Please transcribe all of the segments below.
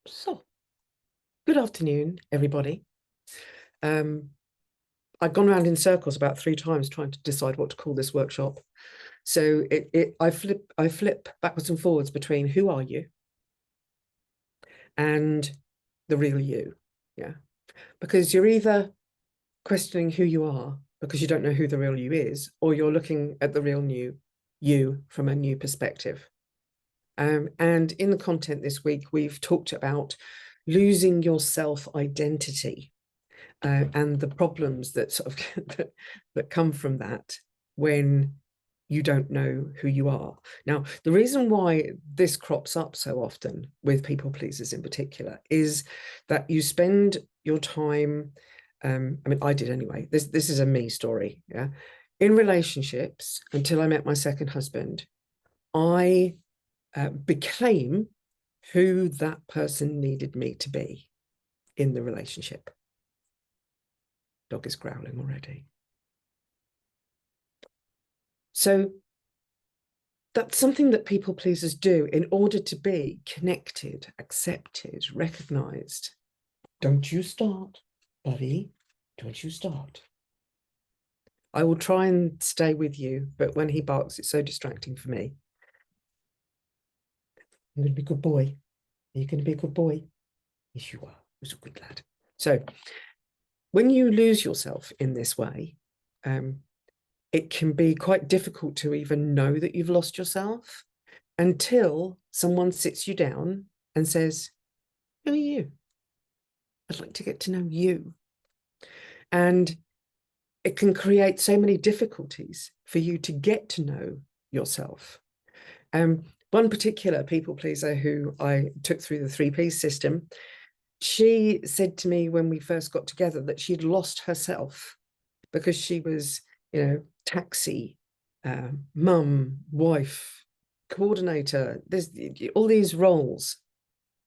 So, good afternoon, everybody. I've gone around in circles about 3 times trying to decide what to call this workshop. So I flip backwards and forwards between who are you and the real you. Yeah. Because you're either questioning who you are because you don't know who the real you is, or you're looking at the real new you from a new perspective. And in the content this week, we've talked about losing your self-identity. And the problems that sort of that come from that when you don't know who you are. Now, the reason why this crops up so often with people pleasers in particular is that you spend your time, I mean, I did anyway, this is a me story, yeah. In relationships, until I met my second husband, I became who that person needed me to be in the relationship. Dog is growling already. So that's something that people pleasers do in order to be connected, accepted, recognized. Don't you start, buddy. Don't you start. I will try and stay with you, but when he barks, it's so distracting for me. I'm going to be a good boy. Are you going to be a good boy? Yes, you are. You're a good lad. So when you lose yourself in this way, it can be quite difficult to even know that you've lost yourself until someone sits you down and says, who are you? I'd like to get to know you. And it can create so many difficulties for you to get to know yourself. One particular people pleaser who I took through the 3Ps system, she said to me when we first got together that she'd lost herself because she was, taxi, mum, wife, coordinator, there's all these roles.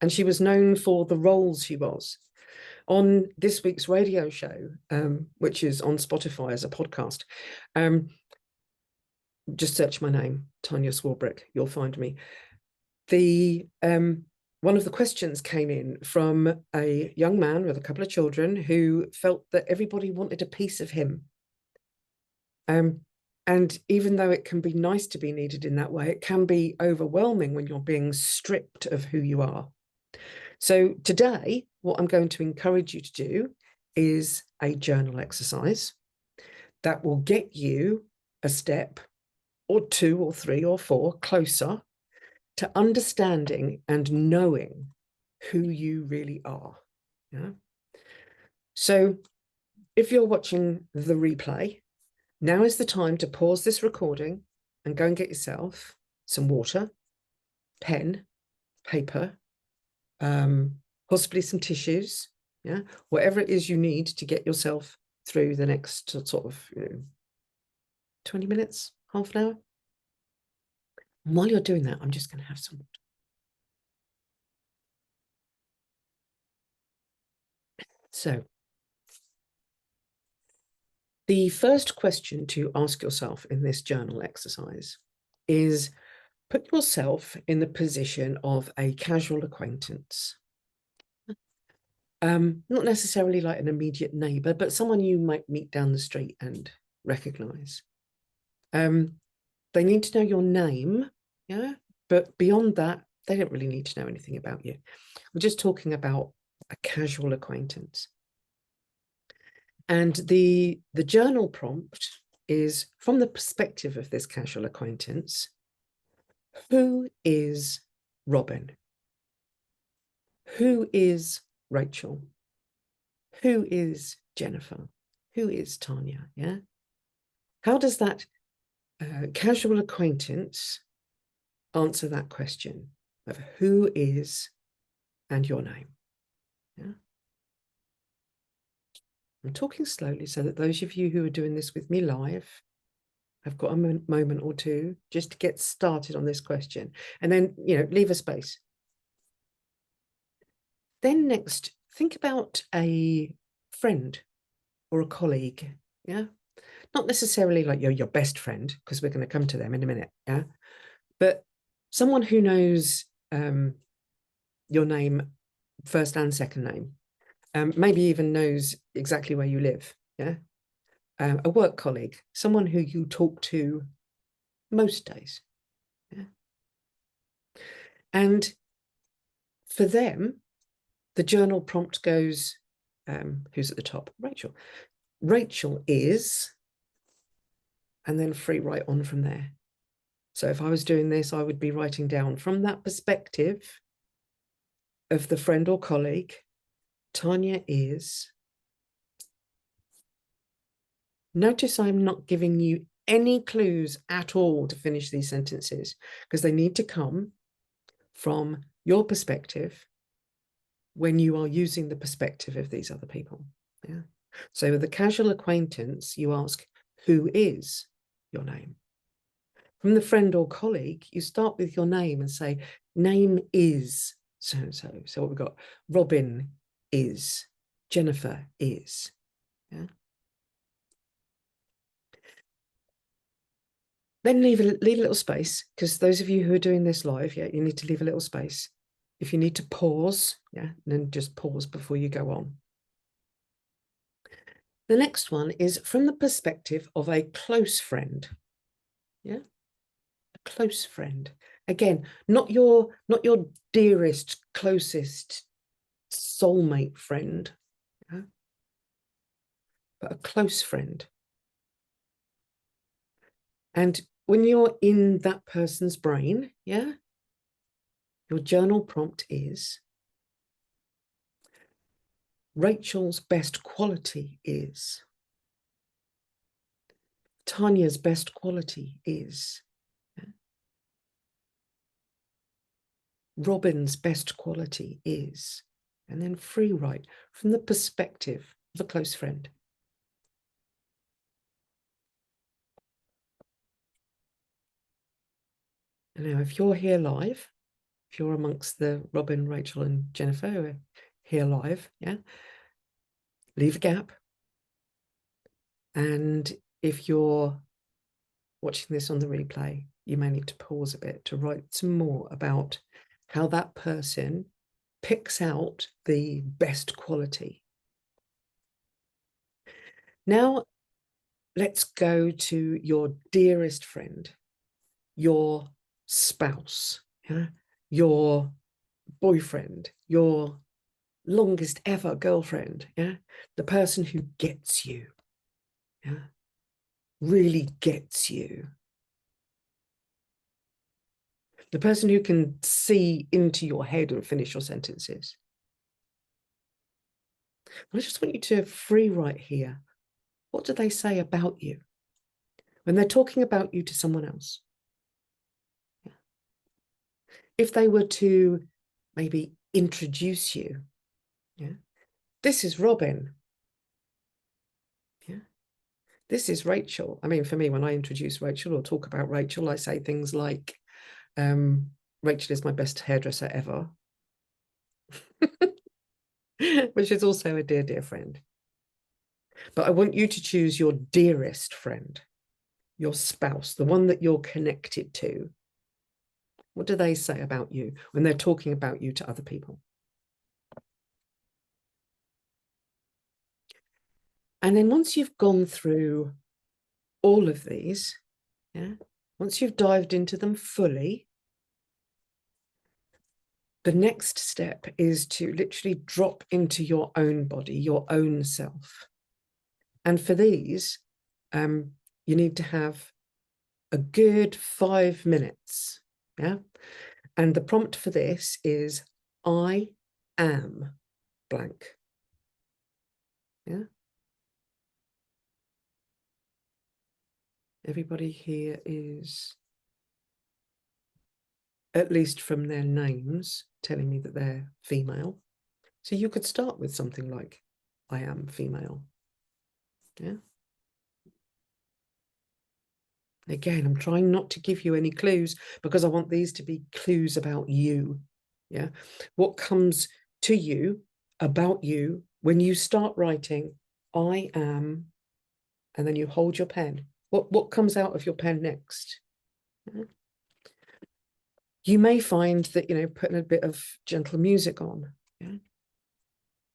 And she was known for the roles she was. On this week's radio show, which is on Spotify as a podcast, just search my name, Tanya Swarbrick, you'll find me. One of the questions came in from a young man with a couple of children who felt that everybody wanted a piece of him. And even though it can be nice to be needed in that way, it can be overwhelming when you're being stripped of who you are. So today, what I'm going to encourage you to do is a journal exercise that will get you a step or 2 or 3 or 4 closer to understanding and knowing who you really are. Yeah. So if you're watching the replay, now is the time to pause this recording and go and get yourself some water, pen, paper, possibly some tissues, yeah, whatever it is you need to get yourself through the next sort of 20 minutes, half an hour. And while you're doing that, I'm just going to have some water. So the first question to ask yourself in this journal exercise is put yourself in the position of a casual acquaintance. Not necessarily like an immediate neighbor, but someone you might meet down the street and recognize. They need to know your name, yeah, but beyond that, they don't really need to know anything about you. We're just talking about a casual acquaintance. And the journal prompt is, from the perspective of this casual acquaintance, who is Robin? Who is Rachel? Who is Jennifer? Who is Tanya? Yeah. How does that casual acquaintance answer that question of who is and your name? Yeah. I'm talking slowly so that those of you who are doing this with me live have got a moment or two just to get started on this question, and then, leave a space. Then next, think about a friend or a colleague, yeah? Not necessarily like your best friend, because we're going to come to them in a minute, yeah? But someone who knows your name first and second name. Maybe even knows exactly where you live. Yeah. A work colleague, someone who you talk to most days. Yeah. And for them, the journal prompt goes, who's at the top? Rachel. Rachel is, and then free write on from there. So if I was doing this, I would be writing down from that perspective of the friend or colleague, Tanya is. Notice I'm not giving you any clues at all to finish these sentences because they need to come from your perspective when you are using the perspective of these other people. Yeah. So with a casual acquaintance, you ask, who is your name? From the friend or colleague, you start with your name and say, name is so-and-so. So what we've got, Robin is, Jennifer is. Yeah. Then leave a little space, because those of you who are doing this live, yeah, you need to leave a little space. If you need to pause, yeah, then just pause before you go on. The next one is from the perspective of a close friend. Yeah, a close friend. Again, not your dearest, closest soulmate friend, yeah? But a close friend. And when you're in that person's brain, yeah, your journal prompt is, Rachel's best quality is. Tanya's best quality is. Yeah? Robin's best quality is. And then free write from the perspective of a close friend. And now, if you're here live, if you're amongst the Robin, Rachel, and Jennifer who are here live, yeah, leave a gap. And if you're watching this on the replay, you may need to pause a bit to write some more about how that person picks out the best quality. Now, let's go to your dearest friend, your spouse, yeah? Your boyfriend, your longest ever girlfriend, yeah? The person who gets you, yeah? Really gets you. The person who can see into your head and finish your sentences. I just want you to free write here. What do they say about you when they're talking about you to someone else? Yeah. If they were to maybe introduce you, yeah, this is Robin. Yeah, this is Rachel. I mean, for me, when I introduce Rachel or talk about Rachel, I say things like, Rachel is my best hairdresser ever, which is also a dear, dear friend. But I want you to choose your dearest friend, your spouse, the one that you're connected to. What do they say about you when they're talking about you to other people? And then once you've gone through all of these, yeah, once you've dived into them fully, the next step is to literally drop into your own body, your own self. And for these, you need to have a good 5 minutes. Yeah. And the prompt for this is, I am blank. Yeah. Everybody here is, at least from their names, telling me that they're female. So you could start with something like, I am female. Yeah. Again, I'm trying not to give you any clues because I want these to be clues about you. Yeah. What comes to you about you when you start writing, I am, and then you hold your pen. What comes out of your pen next? Yeah. You may find that, putting a bit of gentle music on, yeah,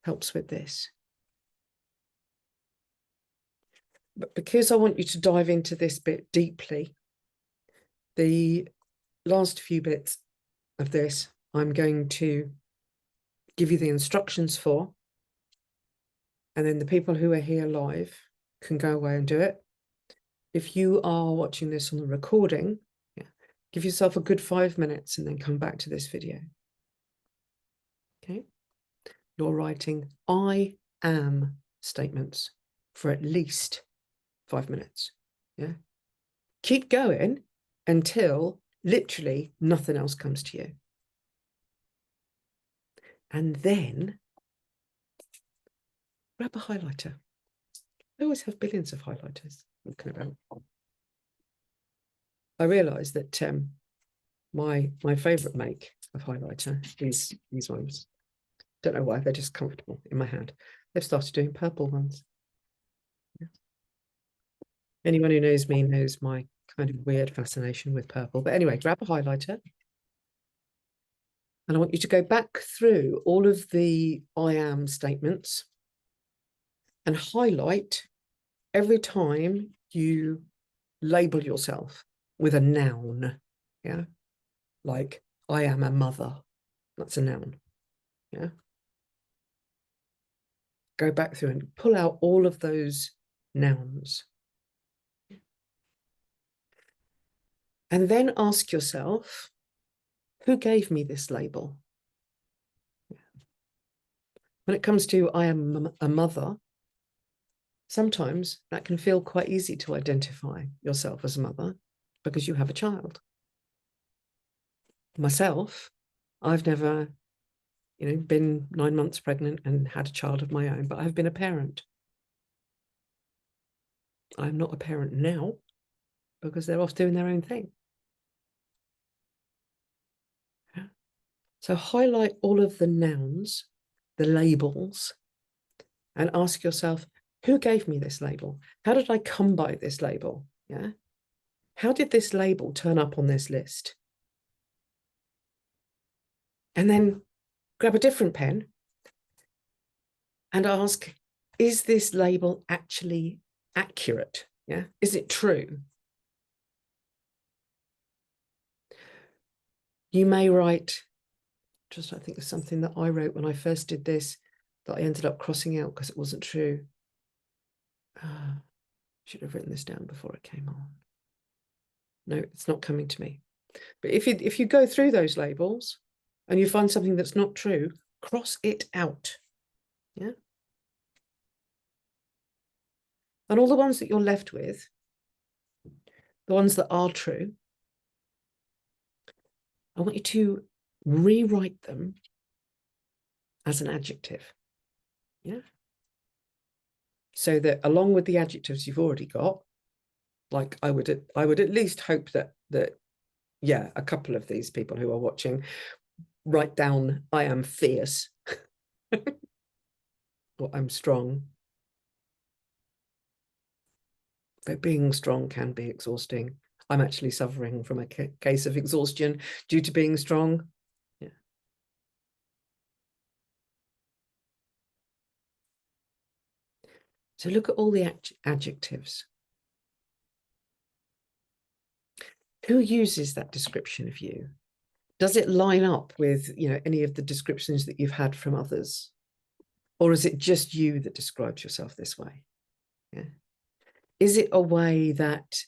helps with this. But because I want you to dive into this bit deeply, the last few bits of this, I'm going to give you the instructions for, and then the people who are here live can go away and do it. If you are watching this on the recording, give yourself a good 5 minutes and then come back to this video. Okay. You're writing I am statements for at least 5 minutes. Yeah. Keep going until literally nothing else comes to you. And then grab a highlighter. I always have billions of highlighters. Talking about. I realise that my favourite make of highlighter is these ones. Don't know why, they're just comfortable in my hand. They've started doing purple ones. Yeah. Anyone who knows me knows my kind of weird fascination with purple. But anyway, grab a highlighter. And I want you to go back through all of the I am statements and highlight every time you label yourself with a noun. Yeah. Like, I am a mother. That's a noun. Yeah. Go back through and pull out all of those nouns. And then ask yourself, who gave me this label? When it comes to I am a mother, sometimes that can feel quite easy to identify yourself as a mother because you have a child. Myself, I've never, been 9 months pregnant and had a child of my own, but I've been a parent. I'm not a parent now because they're off doing their own thing. So highlight all of the nouns, the labels, and ask yourself, who gave me this label? How did I come by this label? Yeah. How did this label turn up on this list? And then grab a different pen and ask, is this label actually accurate? Yeah. Is it true? You may write, I think there's something that I wrote when I first did this that I ended up crossing out because it wasn't true. Should have written this down before it came on. No, it's not coming to me. But if you go through those labels and you find something that's not true, cross it out. Yeah. And all the ones that you're left with, the ones that are true, I want you to rewrite them as an adjective. Yeah. So that along with the adjectives you've already got, like I would at least hope that yeah, a couple of these people who are watching write down I am fierce or I'm strong. But being strong can be exhausting. I'm actually suffering from a case of exhaustion due to being strong. Yeah. So look at all the adjectives. Who uses that description of you? Does it line up with, any of the descriptions that you've had from others? Or is it just you that describes yourself this way? Yeah. Is it a way that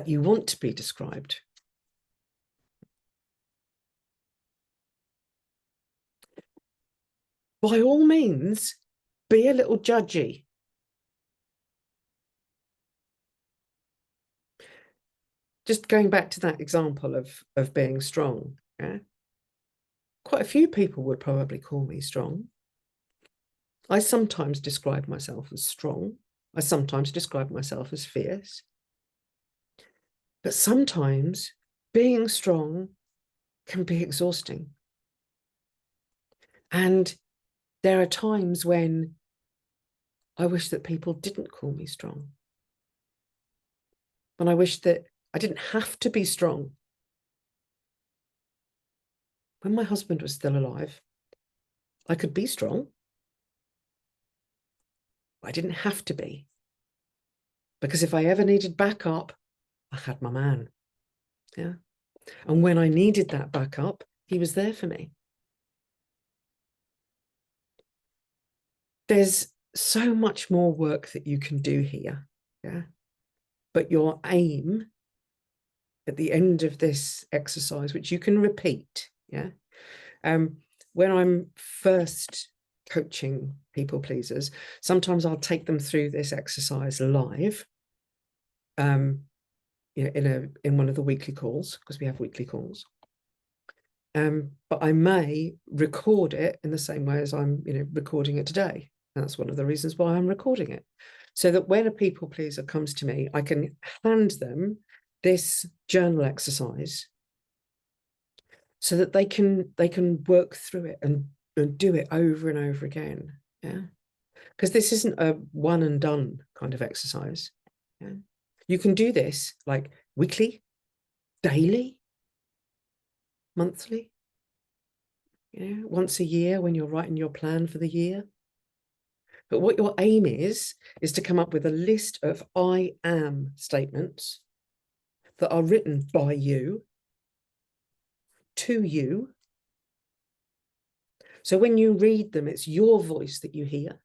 you want to be described? By all means, be a little judgy. Just going back to that example of being strong, yeah? Quite a few people would probably call me strong. I sometimes describe myself as strong. I sometimes describe myself as fierce. But sometimes being strong can be exhausting. And there are times when I wish that people didn't call me strong. And I wish that I didn't have to be strong. When my husband was still alive, I could be strong. I didn't have to be. Because if I ever needed backup, I had my man. Yeah. And when I needed that backup, he was there for me. There's so much more work that you can do here. Yeah. But your aim at the end of this exercise, which you can repeat, yeah. When I'm first coaching people pleasers, sometimes I'll take them through this exercise live. You know, in one of the weekly calls, because we have weekly calls. But I may record it in the same way as I'm, you know, recording it today. And that's one of the reasons why I'm recording it. So that when a people pleaser comes to me, I can hand them this journal exercise so that they can work through it and do it over and over again. Yeah. Because this isn't a one and done kind of exercise. Yeah. You can do this like weekly, daily, monthly, you know, once a year when you're writing your plan for the year. But what your aim is to come up with a list of I am statements that are written by you, to you. So when you read them, it's your voice that you hear.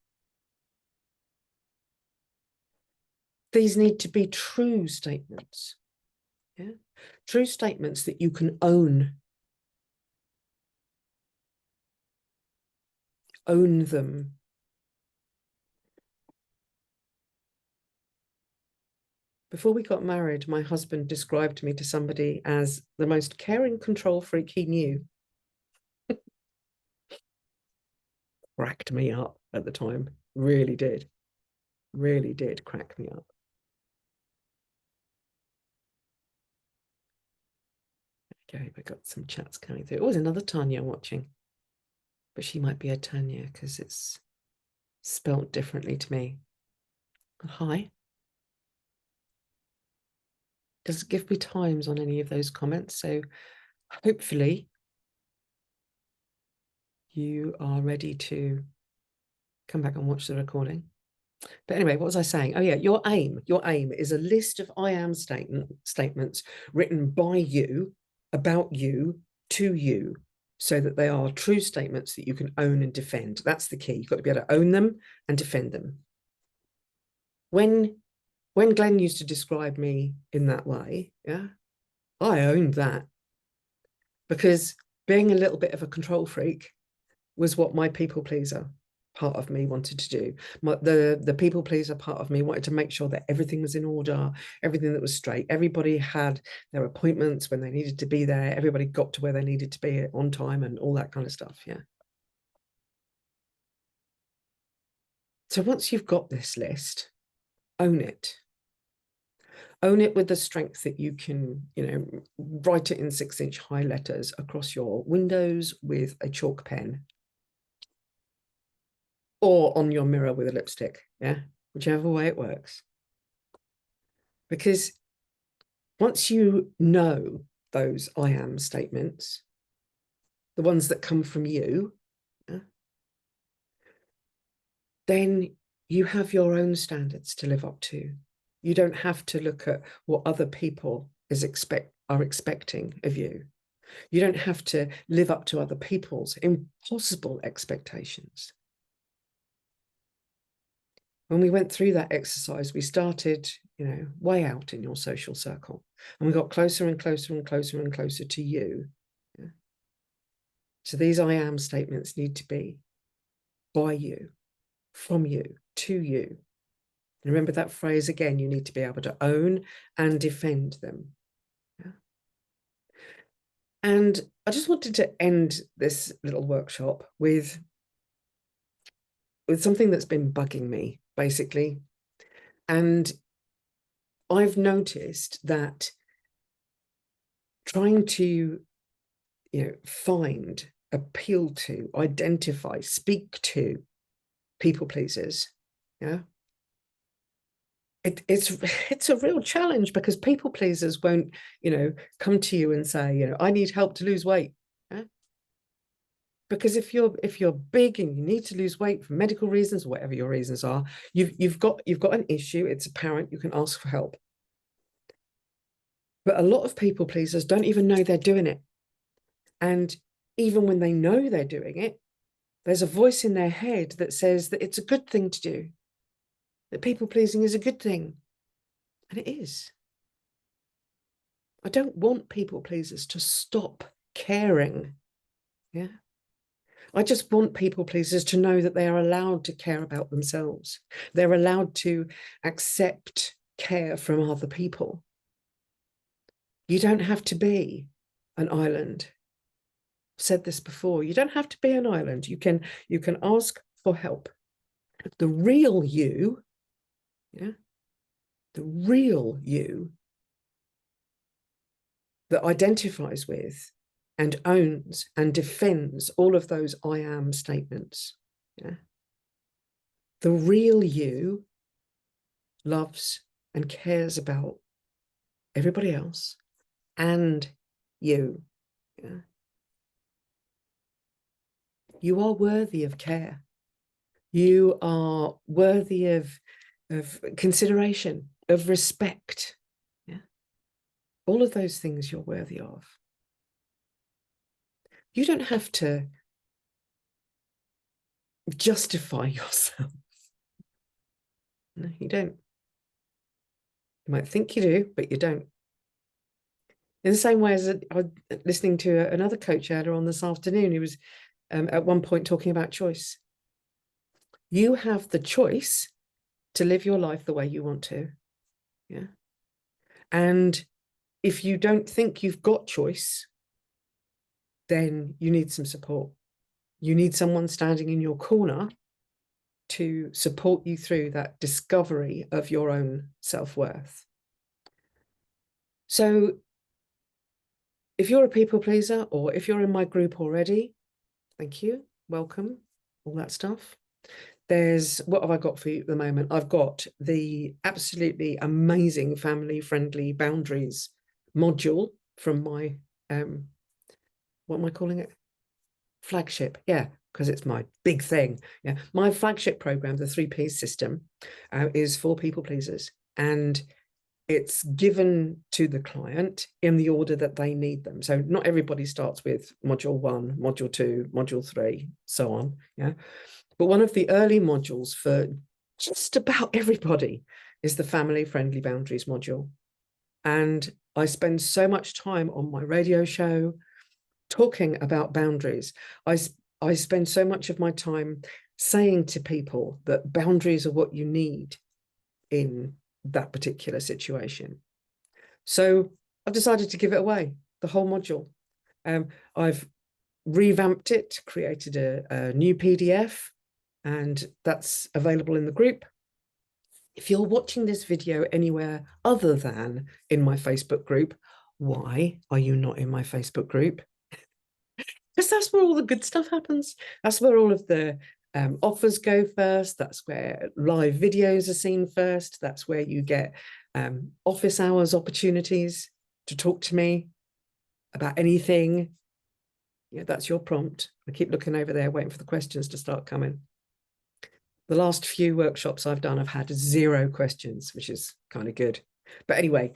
These need to be true statements. Yeah? True statements that you can own. Own them. Before we got married, my husband described me to somebody as the most caring control freak he knew. Cracked me up at the time. Really did. Really did crack me up. Okay, we got some chats coming through. Oh, there's another Tanya watching. But she might be a Tanya because it's spelt differently to me. Hi. Does it give me times on any of those comments? So hopefully you are ready to come back and watch the recording. But anyway, what was I saying? Oh yeah, your aim is a list of I am statements written by you, about you, to you, so that they are true statements that you can own and defend. That's the key. You've got to be able to own them and defend them. When Glenn used to describe me in that way, yeah, I owned that, because being a little bit of a control freak was what my people pleaser part of me wanted to do. The people pleaser part of me wanted to make sure that everything was in order, everything that was straight. Everybody had their appointments when they needed to be there. Everybody got to where they needed to be on time and all that kind of stuff. Yeah. So once you've got this list, own it. Own it with the strength that you can, you know, write it in 6-inch high letters across your windows with a chalk pen, or on your mirror with a lipstick, yeah, whichever way it works. Because once you know those I am statements, the ones that come from you, yeah, then you have your own standards to live up to. You don't have to look at what other people are expecting of you. You don't have to live up to other people's impossible expectations. When we went through that exercise, we started, you know, way out in your social circle, and we got closer and closer and closer and closer to you. Yeah? So these I am statements need to be by you, from you, to you. And remember that phrase again, you need to be able to own and defend them. Yeah? And I just wanted to end this little workshop with something that's been bugging me, basically. And I've noticed that trying to, you know, find, appeal to, identify, speak to people pleasers, yeah, it's a real challenge, because people pleasers won't, you know, come to you and say, you know, I need help to lose weight. Yeah? Because if you're big and you need to lose weight for medical reasons, or whatever your reasons are, you've got an issue, it's apparent, you can ask for help. But a lot of people pleasers don't even know they're doing it. And even when they know they're doing it, there's a voice in their head that says that it's a good thing to do, that people pleasing is a good thing. And it is. I don't want people pleasers to stop caring. Yeah. I just want people pleasers to know that they are allowed to care about themselves. They're allowed to accept care from other people. You don't have to be an island. I've said this before. You don't have to be an island. You can ask for help. The real you, yeah, the real you that identifies with and owns and defends all of those I am statements. Yeah. The real you loves and cares about everybody else and you. Yeah. You are worthy of care. You are worthy of consideration, of respect. Yeah. All of those things you're worthy of. You don't have to justify yourself. No, you don't. You might think you do, but you don't. In the same way as I was listening to another coach earlier on this afternoon, who was at one point talking about choice. You have the choice to live your life the way you want to. Yeah. And if you don't think you've got choice, then you need some support. You need someone standing in your corner to support you through that discovery of your own self-worth. So if you're a people pleaser, or if you're in my group already, thank you, welcome, all that stuff. There's, what have I got for you at the moment? I've got the absolutely amazing family-friendly boundaries module from my, what am I calling it? Flagship, yeah, because it's my big thing. Yeah, my flagship program, the 3P system, is for people pleasers, and it's given to the client in the order that they need them. So not everybody starts with module 1, module 2, module 3, so on. Yeah, but one of the early modules for just about everybody is the family friendly boundaries module. And I spend so much time on my radio show talking about boundaries. I spend so much of my time saying to people that boundaries are what you need in that particular situation. So I've decided to give it away, the whole module. I've revamped it, created a new PDF, and that's available in the group. If you're watching this video anywhere other than in my Facebook group, why are you not in my Facebook group? Because that's where all the good stuff happens. That's where all of the offers go first. That's where live videos are seen first. That's where you get office hours opportunities to talk to me about anything. Yeah, that's your prompt. I keep looking over there, waiting for the questions to start coming. The last few workshops I've done, I've had 0 questions, which is kind of good. But anyway,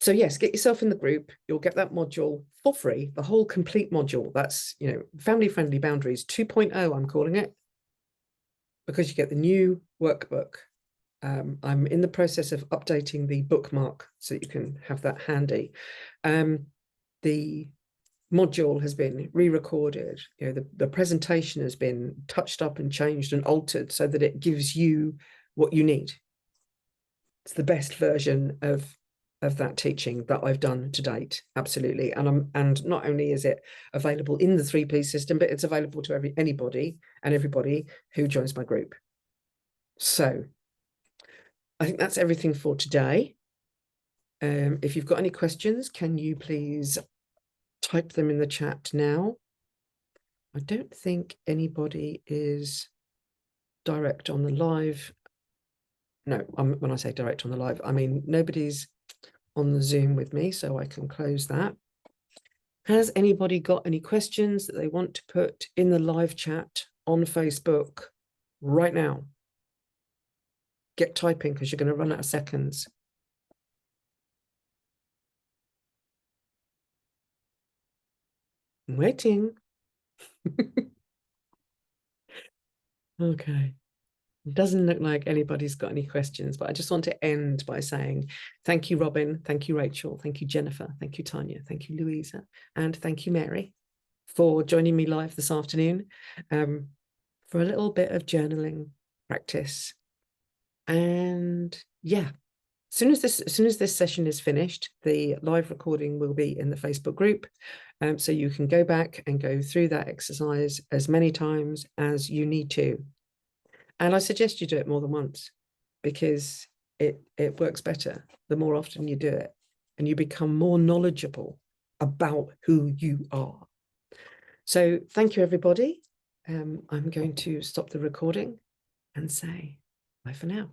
so yes, get yourself in the group. You'll get that module for free, the whole complete module. That's, you know, family friendly boundaries 2.0, I'm calling it, because you get the new workbook. I'm in the process of updating the bookmark so you can have that handy. The module has been re-recorded. You know, the presentation has been touched up and changed and altered so that it gives you what you need. It's the best version of that teaching that I've done to date, absolutely. And not only is it available in the 3P system, but it's available to anybody and everybody who joins my group. So I think that's everything for today. If you've got any questions, can you please type them in the chat now? I don't think anybody is direct on the live. No, when I say direct on the live, I mean nobody's on the Zoom with me, so I can close that. Has anybody got any questions that they want to put in the live chat on Facebook right now? Get typing because you're going to run out of seconds. I'm waiting. Okay. It doesn't look like anybody's got any questions, but I just want to end by saying thank you, Robin. Thank you, Rachel. Thank you, Jennifer. Thank you, Tanya. Thank you, Louisa. And thank you, Mary, for joining me live this afternoon for a little bit of journaling practice. And yeah, as soon as this session is finished, the live recording will be in the Facebook group. So you can go back and go through that exercise as many times as you need to. And I suggest you do it more than once because it works better the more often you do it, and you become more knowledgeable about who you are. So thank you, everybody. I'm going to stop the recording and say bye for now.